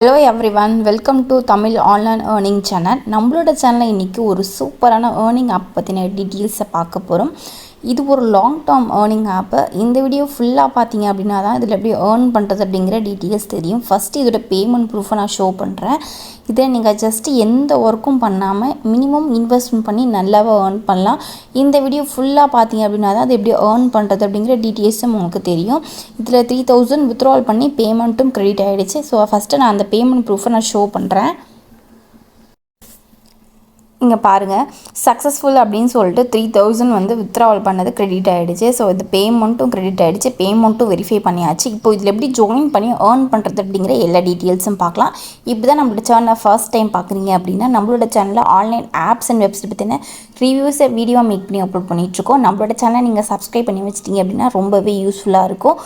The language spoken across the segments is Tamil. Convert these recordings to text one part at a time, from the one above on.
Hello everyone, welcome to Tamil online earning channel. நம்மளோட சேனலில் இன்றைக்கி ஒரு சூப்பரான ஏர்னிங் ஆப் பற்றின டீட்டெயில்ஸை பார்க்க போகிறோம். இது ஒரு லாங் டேர்ம் ஏர்னிங் ஆப்பு. இந்த வீடியோ ஃபுல்லாக பார்த்தீங்க அப்படின்னா தான் இதில் எப்படி ஏர்ன் பண்ணுறது அப்படிங்கிற டீட்டெயில்ஸ் தெரியும். ஃபஸ்ட்டு இதோட பேமெண்ட் ப்ரூஃபை நான் ஷோ பண்ணுறேன். இதை நீங்கள் ஜஸ்ட்டு எந்த ஒர்க்கும் பண்ணாமல் மினிமம் இன்வெஸ்ட்மெண்ட் பண்ணி நல்லாவே ஏர்ன் பண்ணலாம். இந்த வீடியோ ஃபுல்லாக பார்த்தீங்க அப்படின்னா தான் அது எப்படி ஏர்ன் பண்ணுறது அப்படிங்கிற டீட்டெயில்ஸும் உங்களுக்கு தெரியும். இதில் 3000 வித்ட்ரால் பண்ணி பேமெண்ட்டும் கிரெடிட் ஆகிடுச்சு. ஸோ ஃபஸ்ட்டு நான் அந்த பேமெண்ட் ப்ரூஃபை நான் ஷோ பண்ணுறேன். இங்கே பாருங்கள், சக்ஸஸ்ஃபுல் அப்படின்னு சொல்லிட்டு 3000 வந்து வித்ட்ராவல் பண்ணது கிரெடிட் ஆகிடுச்சு. ஸோ இது பேமெண்ட்டும் கிரெடிட் ஆகிடுச்சு, பேமெண்ட்டும் வெரிஃபை பண்ணியாச்சு. இப்போ இதில் எப்படி ஜாயின் பண்ணி ஏர்ன் பண்ணுறது அப்படிங்கிற எல்லா டீட்டெயில்ஸும் பார்க்கலாம். இப்படி தான் நம்மளோட சேனலை ஃபர்ஸ்ட் டைம் பார்க்குறீங்க அப்படின்னா நம்மளோட சேனலில் ஆன்லைன் ஆப்ஸ் அண்ட் வெப்சைட் பற்றின ரிவ்யூஸை வீடியோ மேக் பண்ணி அப்லோட் பண்ணிகிட்ருக்கோம். நம்மளோட சேனலை நீங்கள் சப்ஸ்கிரைப் பண்ணி வச்சிட்டிங்க அப்படின்னா ரொம்பவே யூஸ்ஃபுல்லாக இருக்கும்.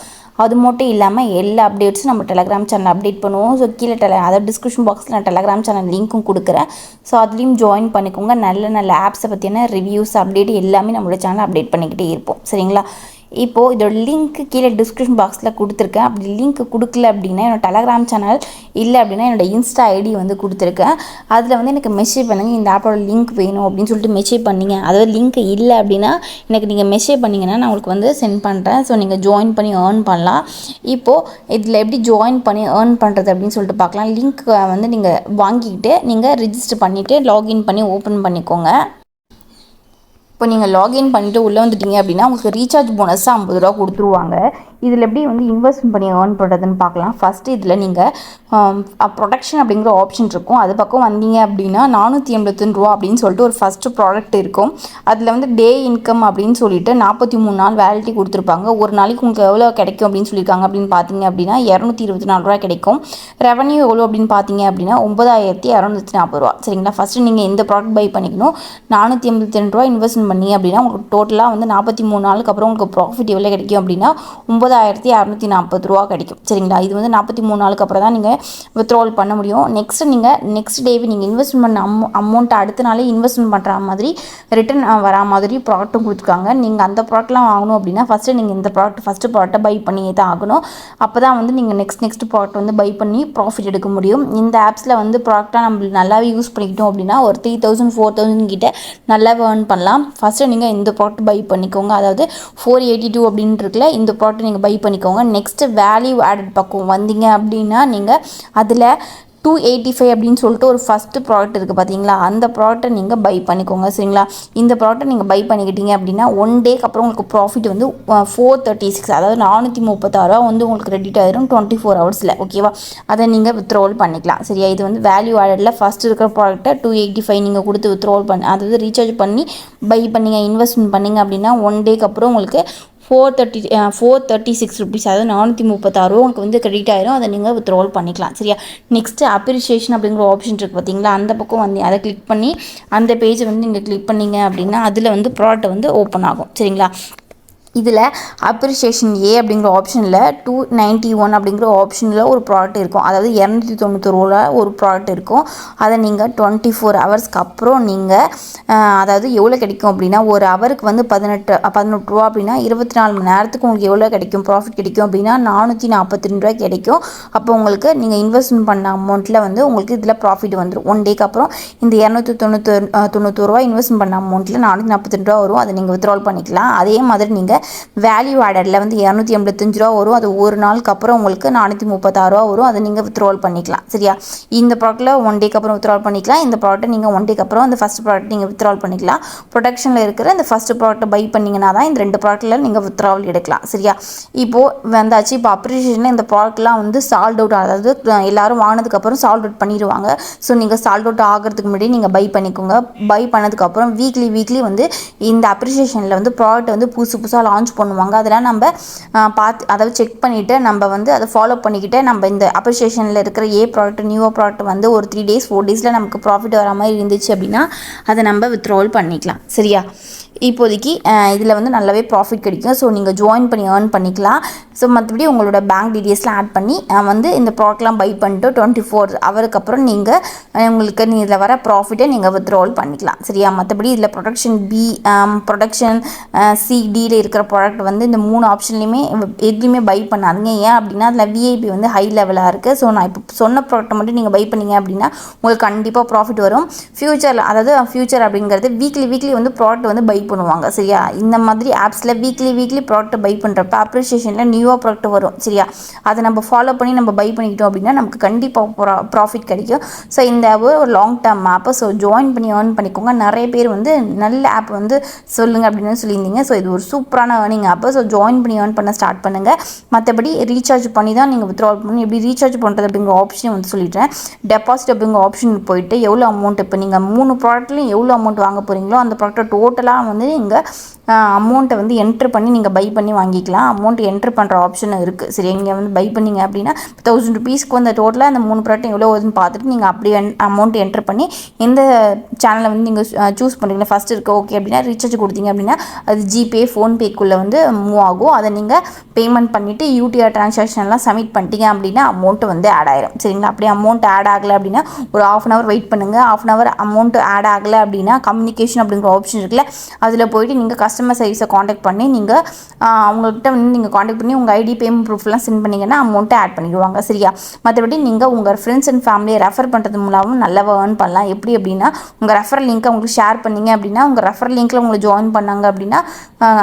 அது மட்டும் இல்லாமல் எல்லா அப்டேட்ஸும் நம்ம டெலகிராம் சேனல் அப்டேட் பண்ணுவோம். ஸோ கீழே அதாவது டிஸ்கிரிப்ஷன் பாக்ஸில் நான் டெலகிராம் சேனல் லிங்க்கும் கொடுக்குறேன். ஸோ அதுலேயும் ஜாயின் பண்ணிக்கோங்க. நல்ல நல்ல ஆப்ஸை பற்றின ரிவ்யூஸ் அப்டேட் எல்லாமே நம்மளோட சேனல் அப்டேட் பண்ணிக்கிட்டே இருப்போம். சரிங்களா? இப்போது இதோட லிங்க்கு கீழே டிஸ்கிரிப்ஷன் பாக்ஸில் கொடுத்துருக்கேன். அப்படி லிங்க் கொடுக்கல அப்படின்னா என்னோடய டெலகிராம் சேனல் இல்லை அப்படின்னா என்னோடய இன்ஸ்டா ஐடி வந்து கொடுத்துருக்கேன். அதில் வந்து எனக்கு மெசேஜ் பண்ணுங்கள், இந்த ஆப்போட லிங்க் வேணும் அப்படின்னு சொல்லிட்டு மெசேஜ் பண்ணிங்க. அதாவது லிங்க் இல்லை அப்படின்னா எனக்கு நீங்கள் மெசேஜ் பண்ணிங்கன்னா நான் உங்களுக்கு வந்து சென்ட் பண்ணுறேன். ஸோ நீங்கள் ஜாயின் பண்ணி ஏர்ன் பண்ணலாம். இப்போது இதில் எப்படி ஜாயின் பண்ணி ஏர்ன் பண்ணுறது அப்படின்னு சொல்லிட்டு பார்க்கலாம். லிங்க் வந்து நீங்கள் வாங்கிக்கிட்டு நீங்கள் ரிஜிஸ்டர் பண்ணிவிட்டு லாகின் பண்ணி ஓப்பன் பண்ணிக்கோங்க. இப்போ நீங்கள் லாகின் பண்ணிவிட்டு உள்ளே வந்துட்டீங்க அப்படின்னா உங்களுக்கு ரீசார்ஜ் போனஸாக 50 ரூபா கொடுத்துருவாங்க. இதில் எப்படி வந்து இன்வெஸ்ட்மெண்ட் பண்ணி ஏர்ன் பண்ணுறதுன்னு பார்க்கலாம். ஃபஸ்ட்டு இதில் நீங்கள் ப்ரொடக்ஷன் அப்படிங்கிற ஆப்ஷன் இருக்கும். அது பக்கம் வந்தீங்க அப்படின்னா 482 ரூபா அப்படின்னு சொல்லிட்டு ஒரு ஃபஸ்ட்டு ப்ராடக்ட் இருக்கும். அதில் வந்து டே இன்கம் அப்படின்னு சொல்லிட்டு 43 நாள் வேலிட்டி கொடுத்துருப்பாங்க. ஒரு நாளைக்கு உங்களுக்கு எவ்வளோ கிடைக்கும் அப்படின்னு சொல்லியிருக்காங்க அப்படின்னு பார்த்தீங்க அப்படின்னா 224 ரூபா கிடைக்கும். ரெவன்யூ எவ்வளோ அப்படின்னு பார்த்தீங்க அப்படின்னா 9240 ரூபா. சரிங்களா? ஃபஸ்ட்டு நீங்கள் இந்த ப்ராடக்ட் பை பண்ணிக்கணும். 482 ரூபா இன்வெஸ்ட்மெண்ட் பண்ணி அப்படின்னா உங்களுக்கு டோட்டலாக வந்து 43 நாளுக்கு அப்புறம் உங்களுக்கு ப்ராஃபிட் எவ்வளோ கிடைக்கும் அப்படின்னா 9640 ரூபா கிடைக்கும். சரிங்களா? இது வந்து 43 நாளுக்கு அப்புறம் தான் நீங்கள் வித்ட்ராவல் பண்ண முடியும். நெக்ஸ்ட் டேவே நீங்கள் இன்வெஸ்ட்மெண்ட் பண்ண அமௌண்ட்டை அடுத்த நாளே இன்வெஸ்ட்மெண்ட் பண்ணுற மாதிரி ரிட்டர்ன் வரா மாதிரி ப்ராடக்ட்டும் கொடுத்துருக்காங்க. நீங்கள் அந்த ப்ராடக்ட்லாம் வாங்கணும் அப்படின்னா ஃபஸ்ட்டு நீங்கள் இந்த ஃபஸ்ட்டு ப்ராடக்ட்டை பை பண்ணியே தான் ஆகணும். அப்போ தான் வந்து நீங்கள் நெக்ஸ்ட் ப்ராடக்ட் வந்து பை பண்ணி ப்ராஃபிட் எடுக்க முடியும். இந்த ஆப்ஸில் வந்து ப்ராடக்டாக நம்ம நல்லாவே யூஸ் பண்ணிக்கிட்டோம் அப்படின்னா ஒரு 3000 4000 கிட்ட நல்லாவே ஏர்ன் பண்ணலாம். ஃபஸ்ட்டு நீங்கள் இந்த ப்ராடக்ட் பை பண்ணிக்கோங்க. அதாவது 482 அப்படின்னு இருக்குல்ல, இந்த ப்ராடக்ட் நீங்கள் பை பண்ணிக்கோங்க. நெக்ஸ்ட்டு வேல்யூ ஆடட் பக்கம் வந்தீங்க அப்படின்னா நீங்கள் அதில் 285 அப்படின்னு சொல்லிட்டு ஒரு ஃபஸ்ட்டு ப்ராடக்ட் இருக்குது பார்த்தீங்களா, அந்த ப்ராடக்ட்டை நீங்கள் பை பண்ணிக்கோங்க. சரிங்களா? இந்த ப்ராடக்ட்டை நீங்கள் பை பண்ணிக்கிட்டீங்க அப்படின்னா 1 டேக்கு அப்புறம் உங்களுக்கு ப்ராஃபிட் வந்து 436, அதாவது 436 ரூபா வந்து உங்களுக்கு கிரெடிட் ஆயிரும் 24 ஹவர்ஸில். ஓகேவா? அதை நீங்கள் வித்ட்ராவல் பண்ணிக்கலாம். சரியா? இது வந்து வேல்யூ ஆடடில் ஃபஸ்ட் இருக்கிற ப்ராடக்ட்டை 285 நீங்கள் கொடுத்து வித்ட்ராவல் அதாவது ரீசார்ஜ் பண்ணி பை பண்ணிங்க, இன்வெஸ்ட்மெண்ட் பண்ணிங்க அப்படின்னா 1 டேக்கு அப்புறம் உங்களுக்கு 436 ருபீஸ், அதாவது 436 ரூபா உங்களுக்கு வந்து கிரெடிட் ஆயிரும். அதை நீங்கள் வித்ட்ராவல் பண்ணிக்கலாம். சரியா? நெக்ஸ்ட்டு அப்ரிஷியேஷன் அப்படிங்கிற ஆப்ஷன் இருக்குது பார்த்தீங்களா, அந்த பக்கம் வந்து அதை கிளிக் பண்ணி அந்த பேஜை வந்து நீங்கள் கிளிக் பண்ணிங்க அப்படின்னா அதில் வந்து ப்ராடக்ட் வந்து ஓப்பன் ஆகும். சரிங்களா? இதில் அப்ரிஷியேஷன் ஏ அப்படிங்கிற ஆப்ஷனில் 291 அப்படிங்கிற ஆப்ஷனில் ஒரு ப்ராடக்ட் இருக்கும். அதாவது 291 ரூபா ஒரு ப்ராடக்ட் இருக்கும். அதை நீங்கள் 24 ஹவர்ஸ்க்கு அப்புறம் நீங்கள் அதாவது எவ்வளோ கிடைக்கும் அப்படின்னா ஒரு ஹவருக்கு வந்து 18 ரூபா அப்படின்னா 24 மணி நேரத்துக்கு உங்களுக்கு எவ்வளோ கிடைக்கும் ப்ராஃபிட் கிடைக்கும் அப்படின்னா 442 ரூபா கிடைக்கும். அப்போ உங்களுக்கு நீங்கள் இன்வெஸ்ட்மெண்ட் பண்ண அமௌண்ட்டில் வந்து உங்களுக்கு இதில் ப்ராஃபிட் வந்துடும். 1 டேக்கு அப்புறம் இந்த 290 ரூபா இன்வெஸ்ட்மெண்ட் பண்ண அமௌண்ட்டில் 442 ரூபா வரும். அதை நீங்கள் வித்ட்ராவல் பண்ணிக்கலாம். அதே மாதிரி நீங்கள் வேல்யூ ஆடடில் வந்து 285 ரூபா வரும். அது ஒரு நாளுக்கு அப்புறம் உங்களுக்கு 436 ரூபா வரும். அதை நீங்கள் வித்ட்ராவல் பண்ணிக்கலாம். சரியா? இந்த ப்ராடக்ட்டில் 1 டேக்கு அப்புறம் வித்ட்ராவல் பண்ணிக்கலாம். இந்த ப்ராடக்ட்டை நீங்கள் 1 டேக்கு அப்புறம் அந்த ஃபஸ்ட் ப்ராடக்ட் நீங்கள் வித்ட்ராவல் பண்ணிக்கலாம். ப்ரொடக்ஷனில் இருக்கிற இந்த ஃபஸ்ட் ப்ராடக்ட்டை பை பண்ணிங்கன்னா தான் இந்த 2 ப்ராடக்ட்டில் நீங்கள் வித்ட்ராவல் எடுக்கலாம். சரியா? இப்போது வந்தாச்சு. இப்போ அப்ரிஷியேஷனில் இந்த ப்ராடக்ட்லாம் வந்து சால்ட் அவுட், அதாவது எல்லோரும் வாங்கினதுக்கப்புறம் சால்ட் அவுட் பண்ணிடுவாங்க. ஸோ நீங்கள் சால்ட் அவுட் ஆகிறதுக்கு முன்னாடி நீங்கள் பை பண்ணிக்கோங்க. பை பண்ணதுக்கப்புறம் வீக்லி வந்து இந்த அப்ரிஷியேஷனில் வந்து ப்ராடக்ட் வந்து புதுசாக லான்ச் பண்ணுவாங்க. அதெல்லாம் நம்ம அதாவது செக் பண்ணிவிட்டு நம்ம வந்து அதை ஃபாலோ பண்ணிக்கிட்டு நம்ம இந்த அப்ரிஷியேஷனில் இருக்கிற நியூ ப்ராடக்ட் வந்து ஒரு 3 days 4 days நமக்கு ப்ராஃபிட் வர மாதிரி இருந்துச்சு அப்படின்னா அதை நம்ம வித்ட்ராவல் பண்ணிக்கலாம். சரியா? இப்போதைக்கு இதில் வந்து நல்லாவே ப்ராஃபிட் கிடைக்கும். ஸோ நீங்கள் ஜாயின் பண்ணி ஏர்ன் பண்ணிக்கலாம். ஸோ மற்றபடி உங்களோட பேங்க் டீட்டெயில்ஸ்லாம் ஆட் பண்ணி வந்து இந்த ப்ராடக்ட்லாம் பை பண்ணிட்டு 24 ஹவருக்கு அப்புறம் நீங்கள் உங்களுக்கு இதில் வர ப்ராஃபிட்டை நீங்கள் வித்ட்ராவல் பண்ணிக்கலாம். சரியா? மற்றபடி இதில் ப்ரொடக்ஷன் பி, ப்ரொடக்ஷன் சி, டியில் இருக்கிற ப்ராடக்ட் வந்து இந்த 3 ஆப்ஷன்லையுமே எதுலேயுமே பை பண்ணாதீங்க. ஏன் அப்படின்னா அதில் விஐபி வந்து ஹை லெவலாக இருக்குது. ஸோ நான் இப்போ சொன்ன ப்ராடக்ட்டை மட்டும் நீங்கள் பை பண்ணீங்க அப்படின்னா உங்களுக்கு கண்டிப்பாக ப்ராஃபிட் வரும். ஃப்யூச்சரில், அதாவது ஃப்யூச்சர் அப்படிங்கிறது வீக்லி வந்து ப்ராடக்ட் வந்து பை பண்ணுவாங்க. சரியா? இந்த மாதிரி ஆப்ஸில் வீக்லி ப்ராடக்ட் பை பண்ணுறப்ப அப்ரிஷியேஷனில் நியூவாக ப்ராடக்ட் வரும். சரியா? அதை நம்ம ஃபாலோ பண்ணி நம்ம பை பண்ணிக்கிட்டோம் அப்படின்னா நமக்கு கண்டிப்பாக ப்ராஃபிட் கிடைக்கும். ஸோ இந்த ஆப் ஒரு லாங் டேர்ம் ஆப்பு. ஸோ ஜாயின் பண்ணி ஏர்ன் பண்ணிக்கோங்க. நிறைய பேர் வந்து நல்ல ஆப் வந்து சொல்லுங்கள் அப்படின்னு சொல்லியிருந்தீங்க. ஸோ இது ஒரு சூப்பரான ஏர்னிங் ஆப்பு. ஸோ ஜாயின் பண்ணி ஏர்ன் பண்ண ஸ்டார்ட் பண்ணுங்கள். மற்றபடி ரீசார்ஜ் பண்ணி தான் நீங்கள் வித்ட்ராவல் பண்ணி எப்படி ரீசார்ஜ் பண்ணுறது அப்படிங்கிற ஆப்ஷன் வந்து சொல்லிடுறேன். டெபாசிட் அப்படிங்கிற ஆப்ஷன் போயிட்டு எவ்வளோ அமௌண்ட், இப்போ நீங்கள் 3 ப்ராடக்ட்லையும் எவ்வளோ அமௌண்ட் வாங்க போகிறீங்களோ அந்த ப்ராடக்ட்டை டோட்டலாக வந்து நீங்கள் அமௌண்ட்டை வந்து என்ட்ரு பண்ணி நீங்கள் பை பண்ணி வாங்கிக்கலாம். அமௌண்ட் என்ட்ரு பண்ணுற ஆப்ஷன் இருக்குது. சரி, இங்கே வந்து பை பண்ணிங்க அப்படின்னா 1000 ருபீஸ்க்கு வந்து டோட்டலாக அந்த 3 ப்ராடக்ட் எவ்வளோ வருதுன்னு பார்த்துட்டு நீங்கள் அப்படியே அமௌண்ட் என்ட்ரு பண்ணி எந்த சேனலை வந்து நீங்கள் சூஸ் பண்ணுறீங்களா ஃபஸ்ட் இருக்க ஓகே அப்படின்னா ரீசார்ஜ் கொடுத்தீங்க அப்படின்னா அது ஜிபே, ஃபோன்பேக்குள்ளே வந்து மூவ் ஆகும். அதை நீங்கள் பேமெண்ட் பண்ணிவிட்டு யூடிஆர் ட்ரான்சாக்ஷன்லாம் சப்மிட் பண்ணிட்டீங்க அப்படின்னா அமௌண்ட்டு வந்து ஆட் ஆயிரும். சரிங்களா? அப்படியே அமௌண்ட் ஆட் ஆகலை அப்படின்னா ஒரு ½ hour வெயிட் பண்ணுங்கள். ½ hour அமௌண்ட் ஆட் ஆகலை அப்படின்னா கம்யூனிகேஷன் அப்படிங்கிற ஆப்ஷன் இருக்குல்ல, அதில் போய்ட்டு நீங்கள் கஸ்டமர் சர்வீஸை காண்டாக்ட் பண்ணி நீங்கள் அவங்கள்ட்ட வந்து நீங்கள் காண்டாக்ட் பண்ணி உங்கள் ஐடி, பேமெண்ட் ப்ரூஃப்லாம் சென்ட் பண்ணிங்கன்னா அமௌண்ட்டை ஆட் பண்ணிடுவாங்க. சரியா? மற்றபடி நீங்கள் உங்கள் ஃப்ரெண்ட்ஸ் அண்ட் ஃபேமிலியை ரெஃபர் பண்ணுறது மூலமும் நல்லா ஏர்ன் பண்ணலாம். எப்படி அப்படின்னா உங்கள் ரெஃபர் லிங்க்கை உங்களுக்கு ஷேர் பண்ணிங்க அப்படின்னா உங்கள் ரெஃபர் லிங்க்கில் உங்களை ஜாயின் பண்ணாங்க அப்படின்னா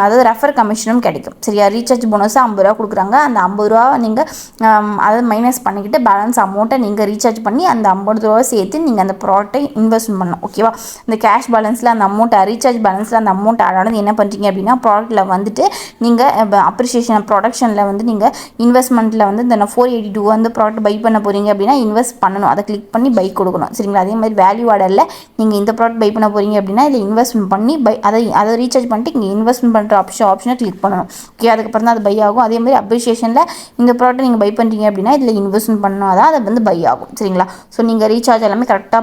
அதாவது ரெஃபர் கமிஷனும் கிடைக்கும். சரியா? ரீசார்ஜ் போனஸாக 50 ரூபா கொடுக்குறாங்க. அந்த 50 ரூபா நீங்கள் அதாவது மைனஸ் பண்ணிக்கிட்டு பேலன்ஸ் அமௌண்ட்டை நீங்கள் ரீசார்ஜ் பண்ணி அந்த 50 ரூபா சேர்த்து நீங்கள் அந்த ப்ராடக்ட்டை இன்வெஸ்ட் பண்ணணும். ஓகேவா? இந்த கேஷ் பேலன்ஸில் அந்த அமௌண்ட், ரீசார்ஜ் பேலன்ஸில் அந்த அமௌண்ட் ஆட் ஆனது என்ன பண்ணுறீங்க அப்படின்னா ப்ராடக்ட்டில் வந்துட்டு நீங்கள் அப்ரிஷியேஷன் ப்ரொடக்ஷனில் வந்து நீங்கள் இன்வெஸ்ட்மெண்ட்டில் வந்து இந்த 482 வந்து ப்ராடக்ட் பை பண்ண போகிறீங்க அப்படின்னா இன்வெஸ்ட் பண்ணணும். அதை கிளிக் பண்ணி பை கொடுக்கணும். சரிங்களா? அதே மாதிரி வேல்யூ ஆடரில் நீங்கள் இந்த ப்ராடக்ட் பை பண்ண போகிறீங்க அப்படின்னா இதில் இன்வெஸ்ட்மெண்ட் பண்ணி அதை ரீசார்ஜ் பண்ணிட்டு இங்கே இன்வெஸ்ட்மெண்ட் பண்ணுற ஆப்ஷனை கிளிக் பண்ணணும். ஓகே, அதுக்கப்புறம் தான் அது பை ஆகும். அதே மாதிரி அப்ரிஷியேஷனில் இந்த ப்ராடக்ட் நீங்கள் பை பண்ணுறீங்க அப்படின்னா இதில் இன்வெஸ்ட்மெண்ட் பண்ணால் தான் அதை வந்து பை ஆகும். சரிங்களா? ஸோ நீங்கள் ரீசார்ஜ் எல்லாமே கரெக்டாக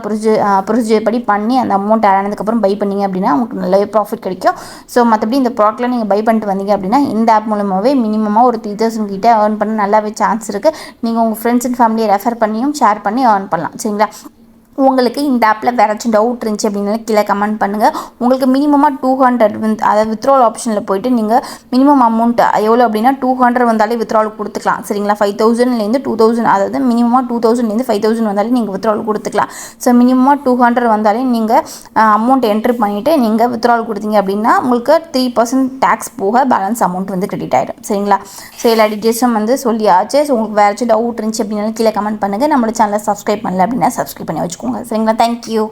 ப்ரொசீஜர் படி பண்ணி அந்த அமௌண்ட் ஆட் ஆனதுக்கப்புறம் பை பண்ணிங்க அப்படின்னா உங்களுக்கு நல்லாவே ப்ராஃபிட் கிடைக்கும். ஸோ மற்றபடி இந்த ப்ராடக்ட்டில் நீங்கள் பை பண்ணிட்டு வந்தீங்க அப்படின்னா இந்த ஆப் மூலமாகவே மினிமமாக ஒரு 3000 கிட்ட ஏர்ன் பண்ண நல்லாவே சான்ஸ் இருக்குது. நீங்கள் உங்கள் ஃப்ரெண்ட்ஸ் அண்ட் ஃபேமிலியை ரெஃபர் பண்ணியும் ஷேர் பண்ணி ஏர்ன் பண்ணலாம். சரிங்களா? உங்களுக்கு இந்த ஆப்பில் வேறு ஏதாச்சும் டவுட் இருந்துச்சு அப்படின்னா கீழே கமெண்ட் பண்ணுங்கள். உங்களுக்கு மினிமமாக 200 வந்து அதாவது வித்ட்ராவல் ஆப்ஷனில் போய்ட்டு நீங்கள் மினிமம் அமௌண்ட் எவ்வளோ அப்படின்னா 200 வந்தாலே வித்ட்ராவல் கொடுத்துக்கலாம். சரிங்களா? 5000லேருந்து 2000, அதாவது மினிமமாக 2000லேருந்து 5000 வந்தாலே நீங்கள் வித்ட்ராவல் கொடுத்துக்கலாம். ஸோ மினிமமாக 200 வந்தாலே நீங்கள் அமௌண்ட் என்ட்ரு பண்ணிவிட்டு நீங்கள் வித்ட்ராவல் கொடுத்தீங்க அப்படின்னா உங்களுக்கு 3% டேக்ஸ் போக பேலன்ஸ் அமௌண்ட் வந்து கிரெடிட் ஆகிடும். சரிங்களா? ஸோ எல்லா டீட்டெயில்ஸும் வந்து சொல்லியாச்சு. ஸோ உங்களுக்கு வேறு ஏதாச்சும் டவுட் இருந்துச்சு அப்படின்னாலும் கீழே கமெண்ட் பண்ணுங்கள். நம்மளோட சேனலை சப்ஸ்கிரைப் பண்ணல அப்படின்னா சப்ஸ்கிரைப் பண்ணி வச்சுக்கோங்க. சரிங்களா? தேங்க்யூ.